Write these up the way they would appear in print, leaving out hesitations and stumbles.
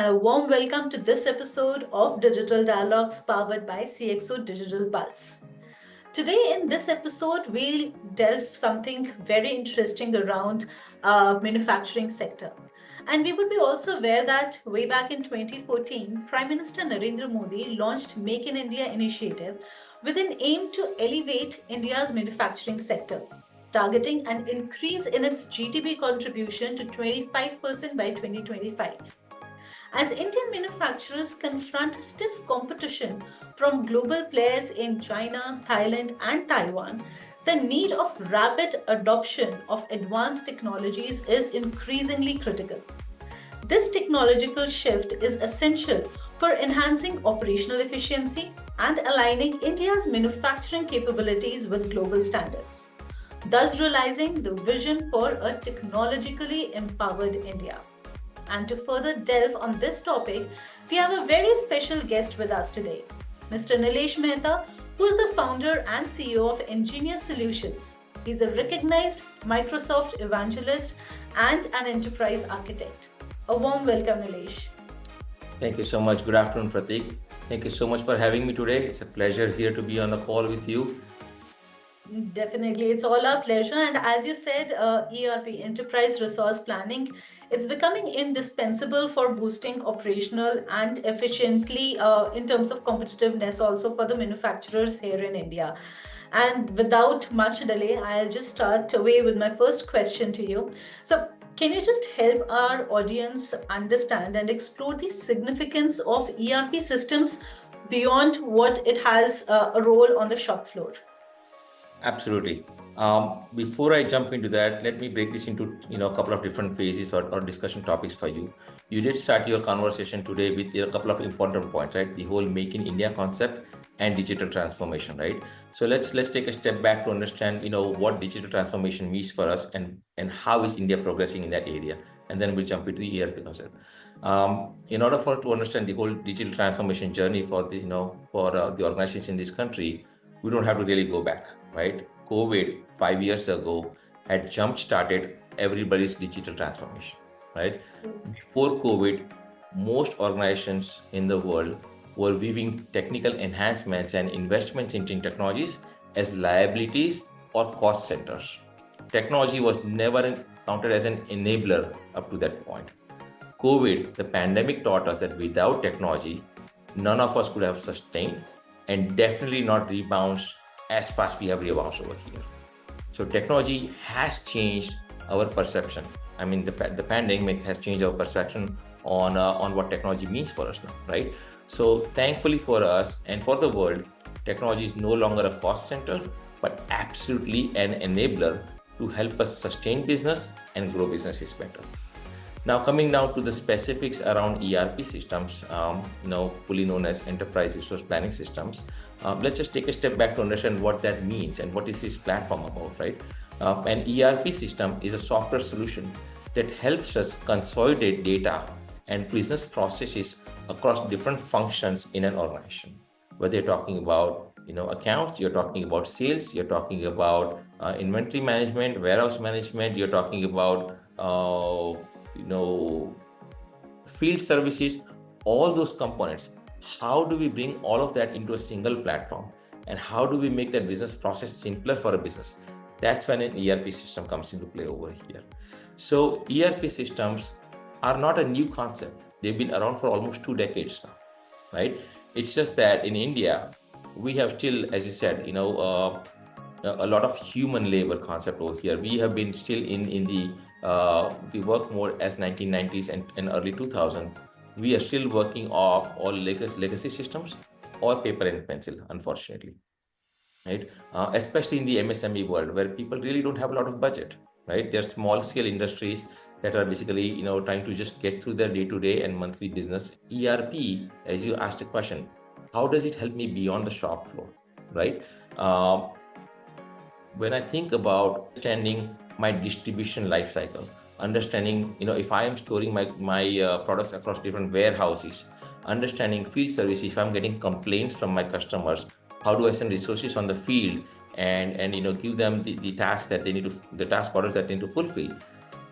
and a warm welcome to this episode of Digital Dialogues powered by CXO Digital Pulse. Today, in this episode, we'll delve something very interesting around manufacturing sector. And we would be also aware that way back in 2014, Prime Minister Narendra Modi launched Make in India initiative with an aim to elevate India's manufacturing sector, targeting an increase in its GDP contribution to 25% by 2025. As Indian manufacturers confront stiff competition from global players in China, Thailand, and Taiwan, the need of rapid adoption of advanced technologies is increasingly critical. This technological shift is essential for enhancing operational efficiency and aligning India's manufacturing capabilities with global standards, thus realizing the vision for a technologically empowered India. And to further delve on this topic, we have a very special guest with us today, Mr. Nilesh Mehta, who is the founder and CEO of Ngenious Solutions. He's a recognized Microsoft evangelist and an enterprise architect. A warm welcome, Nilesh. Thank you so much. Good afternoon, Pratik. Thank you so much for having me today. It's a pleasure here to be on the call with you. Definitely, it's all our pleasure. And as you said, ERP, Enterprise Resource Planning, it's becoming indispensable for boosting operational and efficiently in terms of competitiveness also for the manufacturers here in India. And without much delay, I'll just start away with my first question to you. So, can you just help our audience understand and explore the significance of ERP systems beyond what it has a role on the shop floor? Absolutely. Before I jump into that, let me break this into a couple of different phases or discussion topics for you. You did start your conversation today with a couple of important points, right? The whole Make in India concept and digital transformation, right? So let's take a step back to understand what digital transformation means for us and how is India progressing in that area, and then we'll jump into the ERP concept. In order for to understand the whole digital transformation journey for the organizations in this country, we don't have to really go back, right? COVID 5 years ago had jump-started everybody's digital transformation, right? Before COVID, most organizations in the world were viewing technical enhancements and investments in technologies as liabilities or cost centers. Technology was never counted as an enabler up to that point. COVID, the pandemic, taught us that without technology, none of us could have sustained and definitely not rebounds as fast we have rebounds over here. So technology has changed our perception. I mean, the pandemic has changed our perception on what technology means for us now, right? So thankfully for us and for the world, technology is no longer a cost center, but absolutely an enabler to help us sustain business and grow businesses better. Now, coming now to the specifics around ERP systems, fully known as Enterprise Resource Planning Systems. Let's just take a step back to understand what that means and what is this platform about, right? An ERP system is a software solution that helps us consolidate data and business processes across different functions in an organization. Whether you're talking about accounts, you're talking about sales, you're talking about inventory management, warehouse management, you're talking about field services, all those components. How do we bring all of that into a single platform, and how do we make that business process simpler for a business? That's when an ERP system comes into play over here. So ERP systems are not a new concept. They've been around for almost 2 decades now, right? It's just that in India, we have still, as you said, a lot of human labor concept over here. We have been still in the work mode as 1990s and early 2000s. We are still working off all legacy systems or paper and pencil, unfortunately, right? Especially in the MSME world, where people really don't have a lot of budget, right? They're small scale industries that are basically, trying to just get through their day-to-day and monthly business. ERP, as you asked a question, how does it help me beyond the shop floor, right? When I think about understanding my distribution life cycle, understanding, if I am storing my products across different warehouses, understanding field services, if I'm getting complaints from my customers, how do I send resources on the field and give them the task that they need to, the task orders that they need to fulfill?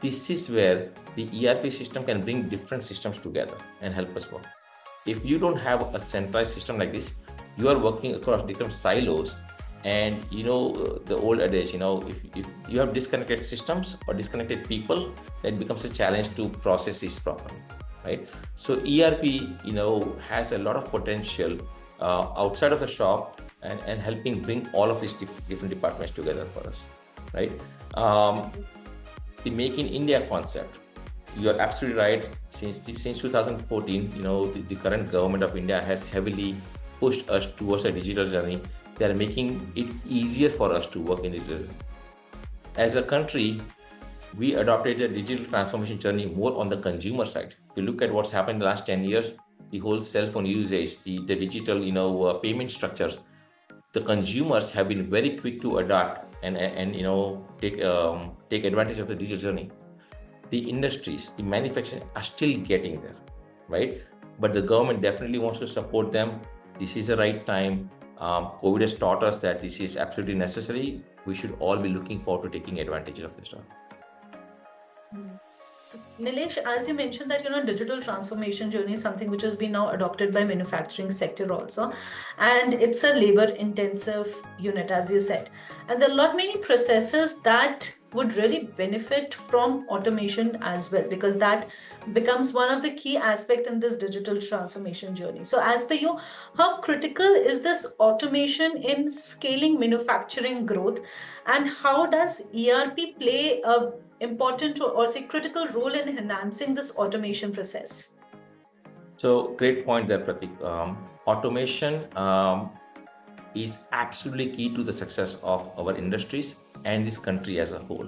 this is where the ERP system can bring different systems together and help us work. If you don't have a centralized system like this, you are working across different silos. And the old adage, if you have disconnected systems or disconnected people, that becomes a challenge to process this properly, right? So ERP, has a lot of potential outside of the shop and helping bring all of these different departments together for us, right? The Make in India concept, you are absolutely right. Since 2014, the current government of India has heavily pushed us towards a digital journey. They are making it easier for us to work in digital. As a country, we adopted a digital transformation journey more on the consumer side. If you look at what's happened in the last 10 years, the whole cell phone usage, the digital, payment structures, the consumers have been very quick to adapt and take advantage of the digital journey. The industries, the manufacturing are still getting there, right? But the government definitely wants to support them. This is the right time. COVID has taught us that this is absolutely necessary. We should all be looking forward to taking advantage of this stuff. So, Nilesh, as you mentioned that digital transformation journey is something which has been now adopted by manufacturing sector also, and it's a labor-intensive unit, as you said, and there are a lot many processes that would really benefit from automation as well, because that becomes one of the key aspects in this digital transformation journey. So, as per you, how critical is this automation in scaling manufacturing growth, and how does ERP play a important or say critical role in enhancing this automation process? So great point there, Pratik. Automation is absolutely key to the success of our industries and this country as a whole.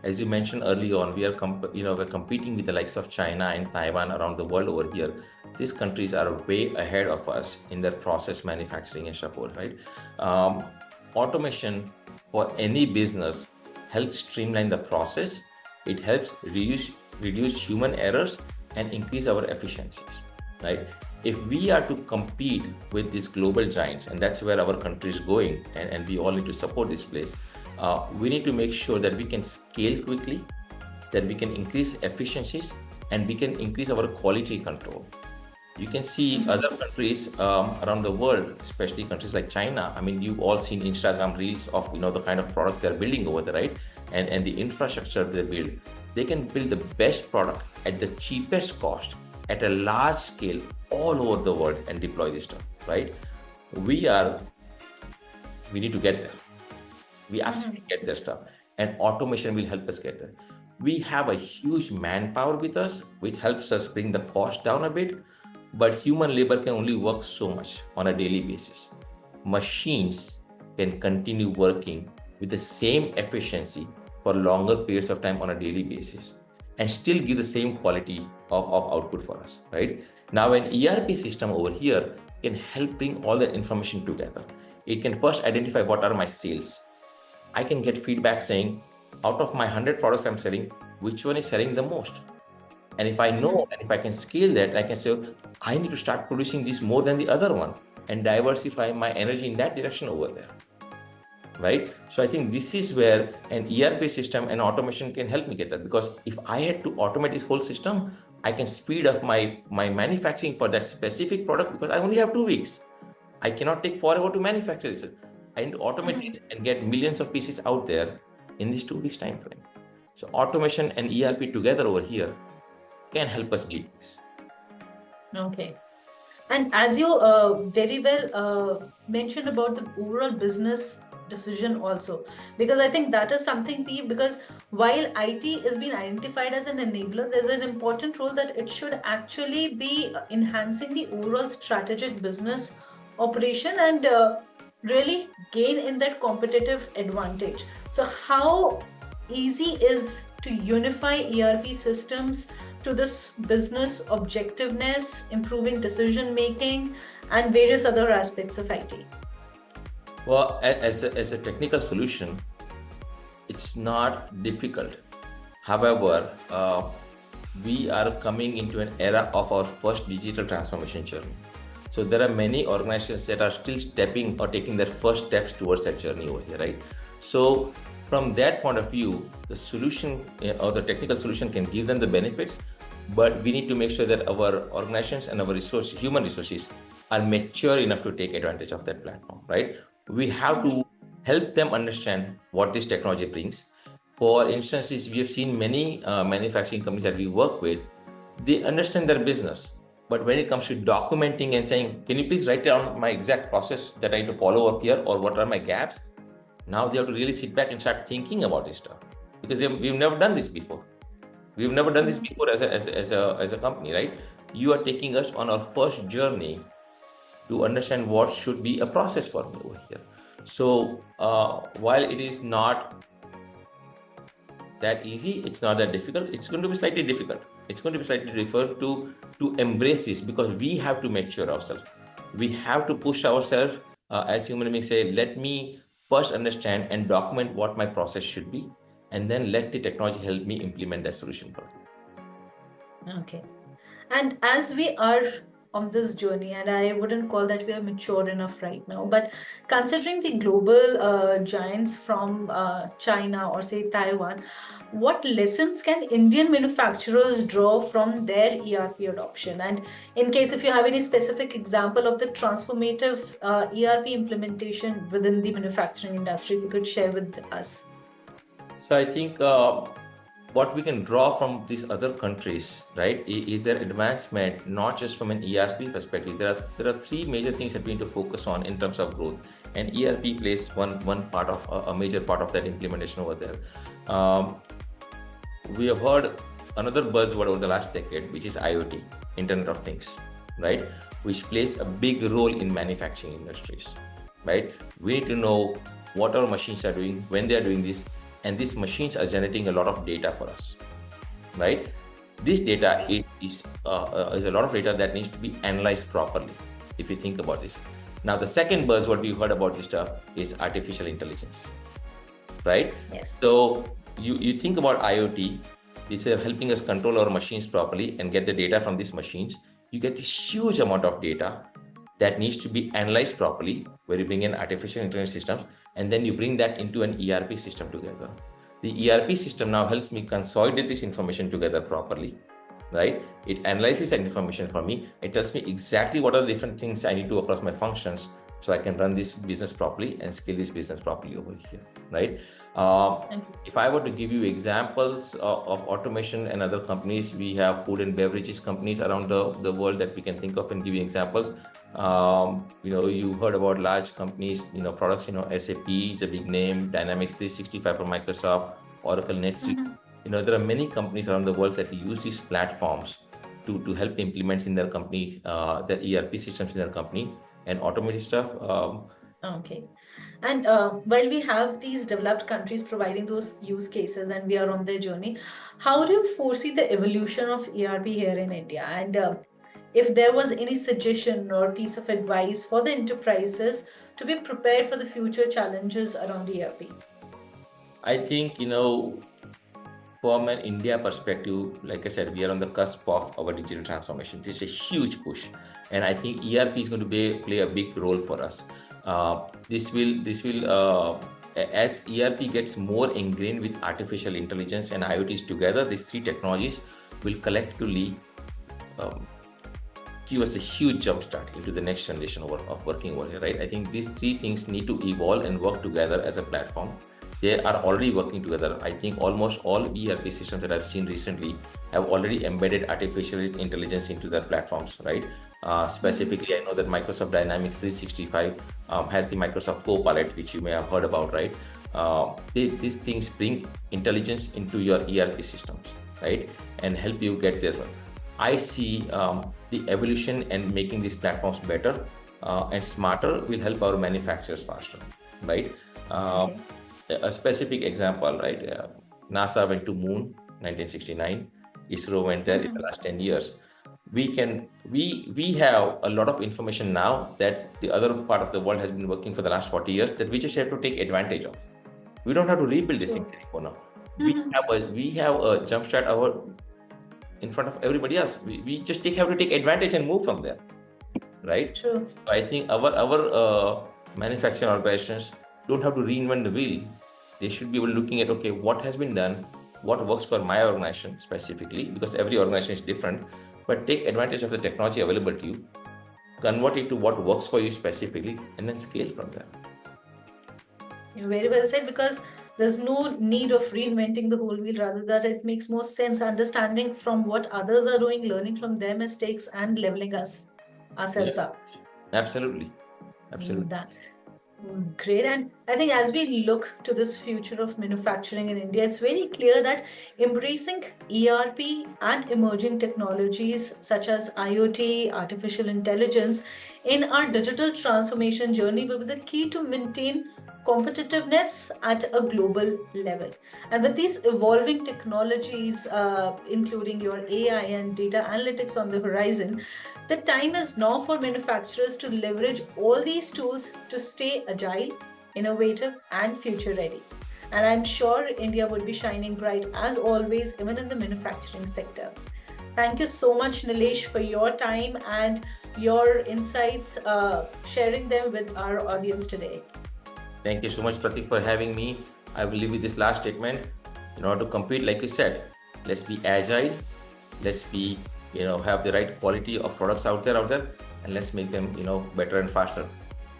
As you mentioned early on, we are we're competing with the likes of China and Taiwan around the world over here. These countries are way ahead of us in their process manufacturing and support, right? Automation for any business helps streamline the process. It helps reduce human errors and increase our efficiencies, right? If we are to compete with these global giants, and that's where our country is going, and we all need to support this place, we need to make sure that we can scale quickly, that we can increase efficiencies, and we can increase our quality control. You can see other countries around the world, especially countries like China. I mean, you've all seen Instagram reels of the kind of products they're building over there, right? And the infrastructure they build. They can build the best product at the cheapest cost at a large scale all over the world and deploy this stuff, right? We need to get there. We actually get their stuff, and automation will help us get there. We have a huge manpower with us, which helps us bring the cost down a bit, but human labor can only work so much on a daily basis. Machines can continue working with the same efficiency for longer periods of time on a daily basis and still give the same quality of output for us, right? Now, an ERP system over here can help bring all that information together. It can first identify what are my sales. I can get feedback saying, out of my 100 products I'm selling, which one is selling the most? And if I know, and if I can scale that, I can say, I need to start producing this more than the other one and diversify my energy in that direction over there, right? So I think this is where an ERP system and automation can help me get that, because if I had to automate this whole system, I can speed up my manufacturing for that specific product, because I only have 2 weeks. I cannot take forever to manufacture this. I need to automate it and get millions of pieces out there in this 2 weeks time frame. So automation and ERP together over here can help us beat this. Okay. And as you very well mentioned about the overall business decision also, because I think that is something because while IT is being identified as an enabler, there's an important role that it should actually be enhancing the overall strategic business operation and really gain in that competitive advantage. So how easy is to unify ERP systems to this business objectiveness, improving decision making, and various other aspects of IT? Well, as a technical solution, it's not difficult. However, we are coming into an era of our first digital transformation journey. So there are many organizations that are still stepping or taking their first steps towards that journey over here, right? So From that point of view, the solution or the technical solution can give them the benefits, but we need to make sure that our organizations and our human resources are mature enough to take advantage of that platform, right? We have to help them understand what this technology brings. For instances, we have seen many manufacturing companies that we work with, they understand their business. But when it comes to documenting and saying, can you please write down my exact process that I need to follow up here, or what are my gaps? Now they have to really sit back and start thinking about this stuff, because we've never done this before. We've never done this before as a company, right? You are taking us on our first journey to understand what should be a process for me over here. So while it is not that easy, it's not that difficult. It's going to be slightly difficult. It's going to be slightly difficult to embrace this, because we have to mature ourselves. We have to push ourselves as human beings. Say, let me first understand and document what my process should be, and then let the technology help me implement that solution for me. Okay. And as we are on this journey, and I wouldn't call that we are mature enough right now, but considering the global giants from China or say Taiwan, what lessons can Indian manufacturers draw from their ERP adoption? And in case if you have any specific example of the transformative ERP implementation within the manufacturing industry, if you could share with us. So I think what we can draw from these other countries, right, is their advancement, not just from an ERP perspective. There are three major things that we need to focus on in terms of growth, and ERP plays one part of a major part of that implementation over there. We have heard another buzzword over the last decade, which is IoT, Internet of Things, right, which plays a big role in manufacturing industries, right? We need to know what our machines are doing, when they are doing this, and these machines are generating a lot of data for us, right? This data is a lot of data that needs to be analyzed properly, if you think about this. Now, the second buzzword we've heard about this stuff is artificial intelligence, right? Yes. So you think about IoT, these are helping us control our machines properly and get the data from these machines. You get this huge amount of data that needs to be analyzed properly, where you bring in artificial intelligence systems, and then you bring that into an ERP system together. The ERP system now helps me consolidate this information together properly, right? It analyzes that information for me. It tells me exactly what are the different things I need to across my functions, so I can run this business properly and scale this business properly over here, right? If I were to give you examples of automation and other companies, we have food and beverages companies around the world that we can think of and give you examples. You heard about large companies, products, SAP is a big name, Dynamics 365 from Microsoft, Oracle, NetSuite. There are many companies around the world that use these platforms to help implement in their company, their ERP systems in their company and automate stuff. Okay. And while we have these developed countries providing those use cases and we are on their journey, how do you foresee the evolution of ERP here in India? And if there was any suggestion or piece of advice for the enterprises to be prepared for the future challenges around ERP? I think, from an India perspective, like I said, we are on the cusp of our digital transformation. This is a huge push, and I think ERP is going to play a big role for us. This will as ERP gets more ingrained with artificial intelligence and IoTs together, these three technologies will collectively give us a huge jump start into the next generation of working over here, right? I think these three things need to evolve and work together as a platform. They are already working together. I think almost all ERP systems that I've seen recently have already embedded artificial intelligence into their platforms, right? Specifically, I know that Microsoft Dynamics 365 has the Microsoft Copilot, which you may have heard about, right? These things bring intelligence into your ERP systems, right? And help you get there. I see the evolution and making these platforms better and smarter will help our manufacturers faster, right? Okay. A specific example, right? NASA went to moon 1969. ISRO went there in the last 10 years. We have a lot of information now that the other part of the world has been working for the last 40 years that we just have to take advantage of. We don't have to rebuild these things anymore now. We have a jump start in front of everybody else. We just have to take advantage and move from there, right? True. I think our manufacturing organizations don't have to reinvent the wheel. They should be able to looking at, okay, what has been done, what works for my organization specifically, because every organization is different, but take advantage of the technology available to you, convert it to what works for you specifically, and then scale from there. Very well said, because there's no need of reinventing the whole wheel, rather that it makes more sense understanding from what others are doing, learning from their mistakes, and leveling ourselves up. Absolutely. Absolutely. That great. And I think as we look to this future of manufacturing in India, it's very clear that embracing ERP and emerging technologies such as IoT, artificial intelligence, in our digital transformation journey will be the key to maintain competitiveness at a global level. And with these evolving technologies, including your AI and data analytics on the horizon, the time is now for manufacturers to leverage all these tools to stay agile, innovative, and future ready. And I'm sure India would be shining bright as always, even in the manufacturing sector. Thank you so much, Nilesh, for your time and your insights, sharing them with our audience today. Thank you so much, Pratik, for having me. I will leave with this last statement. In order to compete, like you said, let's be agile, let's be, have the right quality of products out there, and let's make them, better and faster.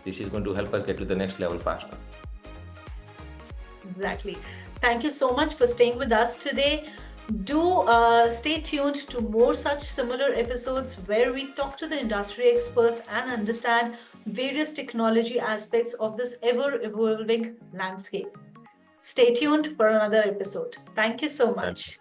This is going to help us get to the next level faster. Exactly. Thank you so much for staying with us today. Do stay tuned to more such similar episodes where we talk to the industry experts and understand various technology aspects of this ever evolving landscape. Stay tuned for another episode. Thank you so much.